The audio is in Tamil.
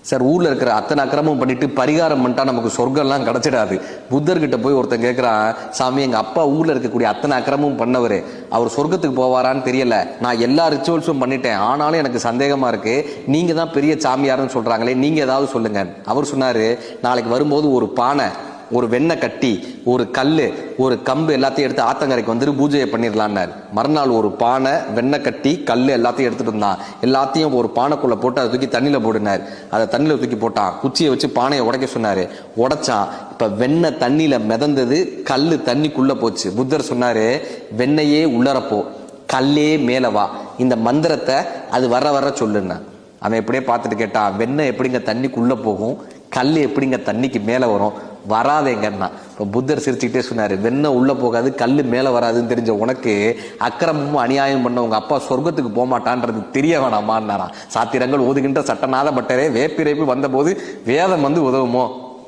சார் ஊர்ல இருக்கிற அத்தனை அக்கிரமும் பண்ணிட்டு பரிகாரம் பண்ணிட்டா நமக்கு சொர்க்கம்லாம் கிடைச்சிடாது. புத்தர்கிட்ட போய் ஒருத்தன் கேட்கிறான், சாமி எங்க அப்பா ஊர்ல இருக்கக்கூடிய அத்தனை அக்கிரமும் பண்ணவரு, அவர் சொர்க்கத்துக்கு போவாரான்னு தெரியல, நான் எல்லா ரிச்சுவல்ஸும் பண்ணிட்டேன், ஆனாலும் எனக்கு சந்தேகமா இருக்கு, நீங்க தான் பெரிய சாமியார்னு சொல்றாங்களே, நீங்க ஏதாவது சொல்லுங்க. அவர் சொன்னாரு, நாளைக்கு வரும்போது ஒரு பானை, ஒரு வெண்ணெய் கட்டி, ஒரு கல்லு, ஒரு கம்பு எல்லாத்தையும் எடுத்து ஆத்தங்கரைக்கு வந்துட்டு பூஜையை பண்ணிடலான்னாரு. மறுநாள் ஒரு பானை, வெண்ணெய் கட்டி, கல்லு எல்லாத்தையும் எடுத்துட்டு இருந்தான். எல்லாத்தையும் ஒரு பானைக்குள்ள போட்டு அதை தூக்கி தண்ணியில போடுனார். அதை தண்ணியில தூக்கி போட்டான். குச்சியை வச்சு பானையை உடைக்க சொன்னாரு. உடைச்சான். இப்ப வெண்ணெய் தண்ணியில மிதந்தது, கல்லு தண்ணிக்குள்ள போச்சு. புத்தர் சொன்னாரு, வெண்ணையே உள்ளரப்போ, கல்லே மேல வா, இந்த மந்திரத்தை அது வர சொல்லுன்னா. அவன் எப்படியே பார்த்துட்டு கேட்டான், வெண்ணெய் எப்படிங்க தண்ணிக்குள்ள போகும், கல் எப்படிங்க தண்ணிக்கு மேல வரும், வராதேங்கன்னா. இப்போ புத்தர் சிரிச்சுக்கிட்டே சொன்னாரு, வெண்ணெய் உள்ள போகாது, கல் மேல வராதுன்னு தெரிஞ்ச உனக்கு அக்கிரமமும் அநியாயம் பண்ண உங்க அப்பா சொர்க்கத்துக்கு போக மாட்டான்றது தெரிய வேணாமான்னாராம். சாத்திரங்கள் ஓதுகின்ற சட்டநாத பட்டரே, வேப்பிரைப்பு வந்த போது வேதம் வந்து உதவுமோ?